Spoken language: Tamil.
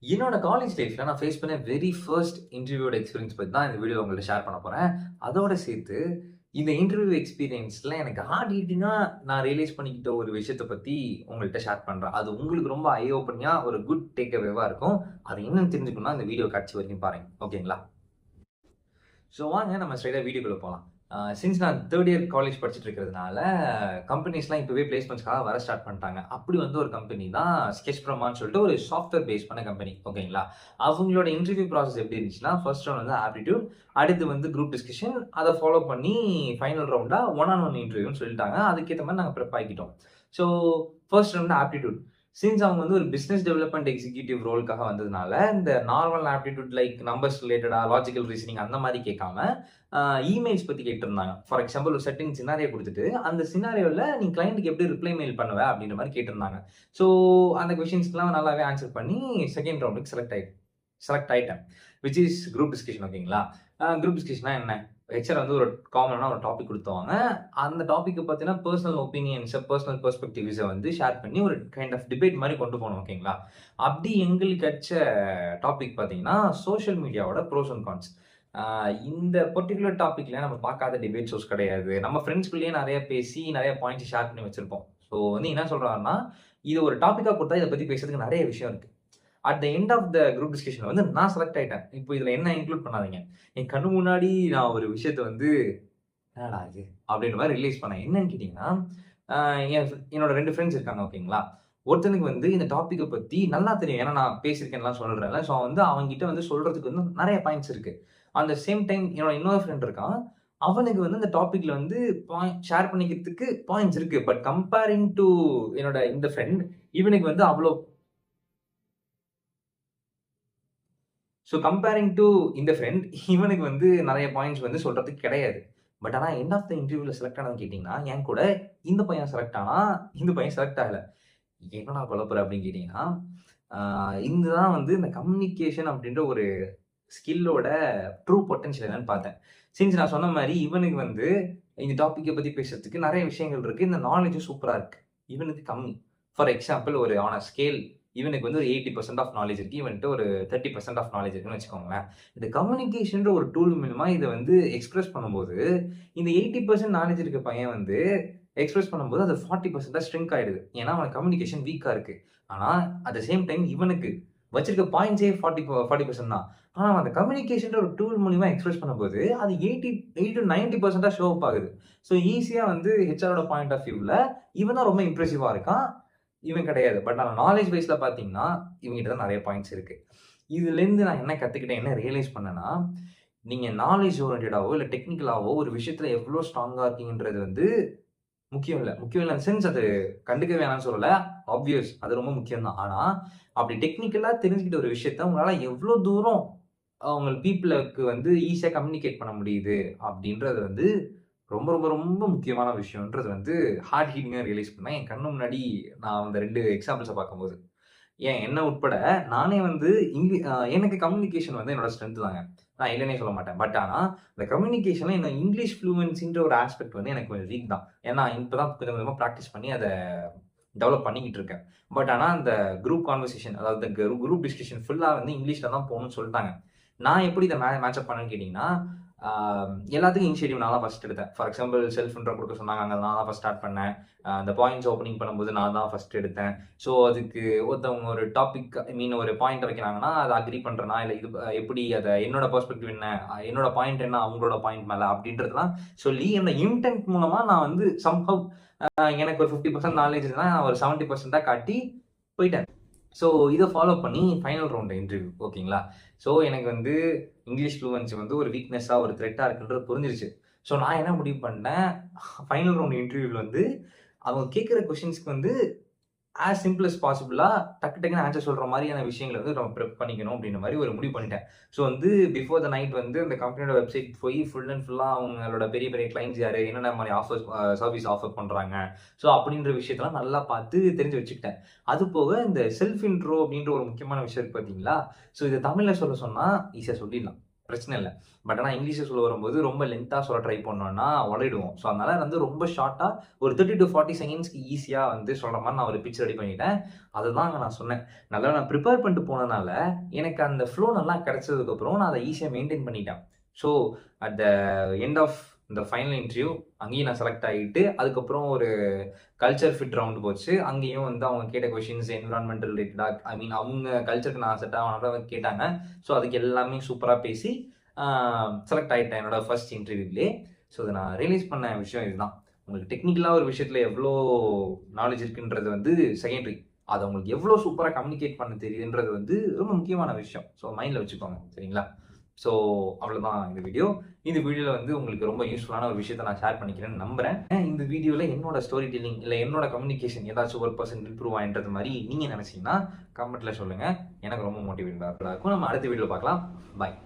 என்னோட காலேஜ் லைஃப்ல நான் ஃபேஸ் பண்ண வெரி ஃபர்ஸ்ட் இன்டர்வியூட எக்ஸ்பீரியன்ஸ் பத்தி தான் இந்த வீடியோல உங்கள்ட்ட ஷேர் பண்ண போறேன். அதோட சேர்த்து இந்த இன்டர்வியூ எக்ஸ்பீரியன்ஸ்ல எனக்கு ஹார்ட் ஹிட்டிங்கா நான் ரியலைஸ் பண்ணிக்கிட்ட ஒரு விஷயத்த பத்தி உங்கள்ட்ட ஷேர் பண்றேன். அது உங்களுக்கு ரொம்ப ஐ ஓப்பனிங்கா ஒரு குட் டேக் அவேவா இருக்கும். அது என்னன்னு தெரிஞ்சுக்கணும்னா இந்த வீடியோ கடைசி வரைக்கும் பாருங்க. ஓகேங்களா? ஸோ வாங்க நம்ம ஸ்ட்ரெயிட்டா வீடியோக்குள்ள போலாம். சின்ஸ் நான் 3 இயர் காலேஜ் படிச்சுட்டு இருக்கிறதுனால, கம்பெனிஸ்லாம் இப்பவே பிளேஸ்மெண்ட்ஸ்க்காக வர ஸ்டார்ட் பண்ணிட்டாங்க. அப்படி வந்து ஒரு கம்பெனி தான் ஸ்கெட்ச் ப்ரமான்னு சொல்லிட்டு ஒரு சாஃப்ட்வேர் பேஸ் பண்ண கம்பெனி. ஓகேங்களா? அவங்களோட இன்டர்வியூ ப்ராசஸ் எப்படி இருந்துச்சுன்னா, ஃபர்ஸ்ட் ரவுண்ட் வந்து ஆப்டிட்யூட், அடுத்து வந்து குரூப் டிஸ்கஷன், அத ஃபாலோ பண்ணி ஃபைனல் ரவுண்டா ஒன் ஆன் ஒன் இன்டர்வியூன்னு சொல்லிட்டாங்க. அதுக்கேத்த மாரி நாங்க ப்ரிப் ஆகிக்கிட்டோம். So first round aptitude. Since அவங்க வந்து ஒரு பிசினஸ் டெவலப்மென்ட் எக்ஸிக்யூட்டிவ் ரோலுக்காக வந்ததுனால, இந்த நார்மல் ஆப்டிட்யூட் லைக் நம்பர்ஸ் ரிலேட்டடா, லாஜிக்கல் ரீசனிங் அந்த மாரி கேட்காம, இமெயில்ஸ் பத்தி கேட்டிருந்தாங்க. ஃபார் எக்ஸாம்பிள் ஒரு செட்டிங் சினாரியோ குடுத்துட்டு, அந்த சினாரியோல நீ கிளையன்ட்க்கு எப்படி ரிப்ளை மெயில் பண்ணுவ? அப்படின்ற மாரி கேட்டிருந்தாங்க. ஸோ அந்த கொஸ்டின்ஸ்க்குலாம் நல்லாவே ஆன்சர் பண்ணி செகண்ட் ரவுண்டுக்கு செலக்ட் ஆயிட்டேன். விச் இஸ் குரூப் டிஸ்கஷன் ஓகேங்களா? குரூப் டிஸ்கஷன்னா என்ன? ஹெச்ஆர் வந்து ஒரு காமனான ஒரு டாபிக் குடுத்துருவாங்க. அந்த டாபிக்க பத்தின பெர்சனல் ஒப்பீனியன்ஸ், பெர்சனல் பெர்ஸ்பெக்டிவ்ஸ வந்து ஷேர் பண்ணி ஒரு கைண்ட் ஆஃப் டிபேட் மாரி கொண்டு போணும் ஓகேங்களா? அப்படி எங்களுக்கு கிடைச்ச டாபிக் பார்த்தீங்கன்னா, சோசியல் மீடியாவோட ப்ரோஸ் அண்ட் கான்ஸ். ஆ இந்த பர்ட்டிகுலர் டாபிக்ல நம்ம பார்க்காத டிபேட் ஷோஸ் கிடையாது. நம்ம ஃப்ரெண்ட்ஸ்குள்ளேயே நெறைய பேசி, நெறைய பாயிண்ட்ஸ் ஷேர் பண்ணி வச்சிருப்போம். ஸோ வந்து என்ன சொல்றாங்கன்னா, இது ஒரு டாபிக்கா குடுத்தா இத பத்தி பேசுறதுக்கு நெறைய விஷயம் இருக்கு. At the end of the group discussion வந்து நான் செலக்ட் ஆயிட்டேன். இப்போ இதுல என்ன இன்க்ளூட் பண்ணாதீங்க. என் கண்ணு முன்னாடி நான் ஒரு விஷயத்த வந்து, "என்னடா இது?" அப்படின்ற மாரி ரியலைஸ் பண்ணேன். என்னன்னு கேட்டீங்கன்னா, அ என்னோட 2 ஃப்ரெண்ட்ஸ் இருக்காங்க ஓகேங்களா? ஒருத்தனுக்கு வந்து இந்த டாபிக்க பத்தி நல்லா தெரியும். ஏன்னா நான் பேசியிருக்கேன்லாம் சொல்றேன்ல. ஸோ வந்து அவன்கிட்ட வந்து சொல்றதுக்கு வந்து நெறைய பாயிண்ட்ஸ் இருக்கு. அட் த சேம் டைம் என்னோட இன்னொரு ஃப்ரெண்ட் இருக்கான். அவனுக்கு வந்து இந்த டாபிக்ல வந்து ஷேர் பண்ணிக்கிறதுக்கு பாயிண்ட்ஸ் இருக்கு. பட் கம்பேரிங் டூ என்னோட இந்த ஃப்ரெண்ட், இவனுக்கு வந்து அவ்ளோ கம்பேரிங் டூ இந்த ஃப்ரெண்ட் இவனுக்கு வந்து நெறைய பாயிண்ட்ஸ் வந்து சொல்றதுக்கு கிடையாது. பட் ஆனா எண்ட் ஆஃப் த இன்டர்வியூல செலக்ட் ஆனவன் கேட்டீங்கன்னா, என் கூட இந்த பையன் செலக்ட் ஆனான். இந்த பையன் செலக்ட் ஆகல. என்னடா குழப்புற அப்படின்னு கேட்டீங்கன்னா, ஆ இதுதான் வந்து இந்த கம்யூனிகேஷன் அப்படின்ற ஒரு ஸ்கில்லோட ட்ரூ பொட்டன்ஷியல் என்னன்னு பார்த்தேன். சின்ஸ் நான் சொன்ன மாரி இவனுக்கு வந்து இந்த டாபிக்க பத்தி பேசுறதுக்கு நெறைய விஷயங்கள் இருக்கு. இந்த நாலேட்ஜும் சூப்பரா இருக்கு. இவனுக்கு கம்மி. ஃபார் எக்ஸாம்பிள் ஒரு ஆன் அ ஸ்கேல் இவனுக்கு வந்து ஒரு 80% ஆஃப் நாலேட்ஜ் இருக்கு. இவன்ட்ட ஒரு 30% ஆஃப் நாலேட்ஜ் இருக்குன்னு வச்சுக்கோங்களேன். இந்த கம்யூனிகேஷன்ற ஒரு டூல் மூலியமா இத வந்து எக்ஸ்பிரஸ் பண்ணும்போது, இந்த 80% நாலேட்ஜ் இருக்க பையன் வந்து எக்ஸ்பிரஸ் பண்ணும்போது அது 40% ஸ்ட்ரிங்க் ஆயிடுது. ஏன்னா அவனுக்கு கம்யூனிகேஷன் வீக்கா இருக்கு. ஆனா அட் த சேம் டைம் இவனுக்கு வச்சிருக்க பாயிண்ட்ஸே 40% தான். ஆனா அந்த கம்யூனிகேஷன்ற ஒரு டூல் மூலியமா எக்ஸ்பிரஸ் பண்ணும்போது, அது 80 டூ 90% ஷோ அப் ஆகுது. ஸோ ஈஸியா வந்து ஹெச்ஆரோட பாயிண்ட் ஆஃப் வியூல இவன் தான் ரொம்ப இம்ப்ரெசிவா இருக்கான். இவன் கிடையாது. பட் ஆனா நாலேட்ஜ் பேஸ்ல பார்த்தீங்கன்னா, இவன்கிட்ட தான் நெறைய பாயிண்ட்ஸ் இருக்கு. இதுலேருந்து நான் என்ன கத்துக்கிட்டேன், என்ன ரியலைஸ் பண்ணேன்னா, நீங்க நாலேட்ஜ் ஓரியன்டடாவோ, இல்ல டெக்னிக்கலாவோ ஒரு விஷயத்துல எவ்ளோ ஸ்ட்ராங்கா இருக்கீங்கன்றது வந்து முக்கியம் இல்ல. முக்கியம் இல்ல இன் சென்ஸ் அது கண்டுக்க வேணாம்னு சொல்லல. ஆப்வியஸ் அது ரொம்ப முக்கியம் தான். ஆனா, அப்படி டெக்னிக்கலா தெரிஞ்சுக்கிட்ட ஒரு விஷயத்த உங்களால எவ்ளோ தூரம் உங்க பீப்பிளுக்கு வந்து ஈஸியா கம்யூனிகேட் பண்ண முடியுது அப்படின்றது வந்து ரொம்ப, ரொம்ப, ரொம்ப முக்கியமான விஷயம்ன்றது வந்து ஹார்ட் ஹீட்டிங்கா ரியலைஸ் பண்ணேன். என் கண்ணு முன்னாடி நான் அந்த 2 எக்ஸாம்பிள்ஸ பார்க்கும்போது. ஏன் என்ன உட்பட நானே வந்து எனக்கு கம்யூனிகேஷன் வந்து என்னோட ஸ்ட்ரென்த் தாங்க. நான் இல்லன்னே சொல்ல மாட்டேன். பட் ஆனா, இந்த கம்யூனிகேஷன்ல இந்த இங்கிலீஷ் ஃப்ளூவன்சின்ற ஒரு ஆஸ்பெக்ட் வந்து எனக்கு கொஞ்சம் வீக் தான். ஏன்னா, இப்ப தான் கொஞ்சம் கொஞ்சமா பிராக்டிஸ் பண்ணி அத டெவலப் பண்ணிக்கிட்டு இருக்கேன். பட் ஆனா, அந்த குரூப் கான்வர்சேஷன் அதாவது குரூப் டிஸ்கஷன் ஃபுல்லா வந்து இங்கிலீஷ்ல தான் போணும்னு சொல்ட்டாங்க. நான் எப்படி இத மேட்ச் அப் பண்ணேன்னு கேட்டீங்கன்னா, ஆ எல்லாத்துக்கும் இனிஷியேட்டிவ் நான் தான் ஃபர்ஸ்ட் எடுத்தேன். ஃபார் எக்ஸாம்பிள் செல்ஃப் இன்ட்ரோ குடுக்க சொன்னாங்க. அங்க நான் தான் ஃபர்ஸ்ட் ஸ்டார்ட் பண்ணேன். அந்த பாயிண்ட்ஸ் ஓப்பனிங் பண்ணும்போது நான் தான் ஃபர்ஸ்ட் எடுத்தேன். ஸோ, அதுக்கு ஒருத்தவங்க ஒரு டாபிக் ஐ மீன் ஒரு பாயிண்ட் வைக்கிறாங்கன்னா, அத அக்ரி பண்றேனா, இல்ல இது எப்படி அத என்னோட பெர்ஸ்பெக்டிவ் என்ன? என்னோட பாயிண்ட் என்ன? அவங்களோட பாயிண்ட் மேல அப்படின்றதெல்லாம் சொல்லி, அந்த இன்டென்ட் மூலமா நான் வந்து சம்ஹவ் எனக்கு ஒரு 50% நாலேட்ஜ் இருக்குன்னா, நான் ஒரு 70% காட்டி போயிட்டேன். ஸோ, இத ஃபாலோ பண்ணி ஃபைனல் ரவுண்ட் இன்டர்வியூ ஓகேங்களா? ஸோ, எனக்கு வந்து இங்கிலீஷ் ஃப்ளூவன்சி வந்து ஒரு வீக்னஸா, ஒரு த்ரெட்டா இருக்குன்றது புரிஞ்சிருச்சு. ஸோ, நான் என்ன முடிவு பண்ணேன், ஃபைனல் ரவுண்ட் இன்டர்வியூல வந்து அவங்க கேட்கிற கொஸ்டின்ஸ்க்கு வந்து ஆஸ் சிம்பிள் அஸ் பாசிபிளா டக்கு டக்குன்னு ஆன்சர் சொல்ற மாதிரியான விஷயங்கள வந்து நம்ம ப்ரிப் பண்ணிக்கணும் அப்படின்ற மாரி ஒரு முடிவு பண்ணிட்டேன். ஸோ வந்து பிஃபோர் த நைட் வந்து அந்த கம்பெனியோட வெப்சைட் போய் ஃபுல் அண்ட் ஃபுல்லா அவங்களோட பெரிய பெரிய கிளையண்ட்ஸ் யாரு, என்னென்ன மாரி ஆஃபர்ஸ் சர்வீஸ் ஆஃபர் பண்றாங்க. ஸோ அப்படின்ற விஷயத்தெல்லாம் நல்லா பார்த்து தெரிஞ்சு வச்சுக்கிட்டேன். அது போக இந்த செல்ஃப் இன்ட்ரோ அப்படின்ற ஒரு முக்கியமான விஷயம் இருக்கு பார்த்தீங்களா? ஸோ இத தமிழ்ல சொல்ல சொன்னா ஈஸியா சொல்லிடலாம். பிரச்சனை இல்ல. பட் ஆனா இங்கிலீஷ்ல சொல்ல வரும்போது ரொம்ப லென்த்தா சொல்ல ட்ரை பண்ணோம்னா உளறிடுவோம். ஸோ அதனால வந்து ரொம்ப ஷார்ட்டா ஒரு 30 to 40 செகண்ட்ஸ்க்கு ஈஸியா வந்து சொல்ற மாரி நான் ஒரு பிட்ச் ரெடி பண்ணிட்டேன். அதுதான் அங்க நான் சொன்னேன். நல்லா நான் பிரிப்பேர் பண்ணிட்டு போனனால, எனக்கு அந்த ஃப்ளோ நல்லா கிடைச்சதுக்கப்புறம் நான் அத ஈஸியா மெயின்டெயின் பண்ணிட்டேன். So at the end of இந்த ஃபைனல் இன்டர்வியூ அங்கேயும் நான் செலக்ட் ஆகிட்டு, அதுக்கப்புறம் ஒரு கல்ச்சர் ஃபிட் ரவுண்ட் போச்சு. அங்கேயும் வந்து அவங்க கேட்ட கொஸ்டின்ஸ் என்விரான்மென்டல் ரிலேட்டடா ஐ மீன் அவங்க கல்ச்சருக்கு நான் செட் ஆகணும்னு கேட்டாங்க. ஸோ அதுக்கு எல்லாமே சூப்பரா பேசி செலக்ட் ஆயிட்டேன் என்னோட ஃபர்ஸ்ட் இன்டர்வியூலயே. ஸோ இத நான் ரியலைஸ் பண்ண விஷயம் இதுதான். உங்களுக்கு டெக்னிக்கலா ஒரு விஷயத்துல எவ்ளோ நாலேட்ஜ் இருக்குன்றது வந்து செகண்டரி. அத உங்களுக்கு எவ்ளோ சூப்பரா கம்யூனிகேட் பண்ண தெரியுதுன்றது வந்து ரொம்ப முக்கியமான விஷயம். ஸோ மைண்ட்ல வச்சுக்கோங்க. சரிங்களா? ஸோ அவ்வளோதான் இந்த வீடியோ. இந்த வீடியோல வந்து உங்களுக்கு ரொம்ப யூஸ்ஃபுல்லான ஒரு விஷயத்த நான் ஷேர் பண்ணிக்கிறேன்னு நம்புறேன். இந்த வீடியோல என்னோட ஸ்டோரி டெல்லிங் இல்ல என்னோட கம்யூனிகேஷன் ஏதாச்சும் 1% இம்ப்ரூவ் ஆயின்றது மாரி நீங்க நினைச்சீங்கன்னா கமெண்ட்ல சொல்லுங்க. எனக்கு ரொம்ப மோட்டிவேட்டடா இருக்கும். நம்ம அடுத்த வீடியோல பார்க்கலாம். பாய்.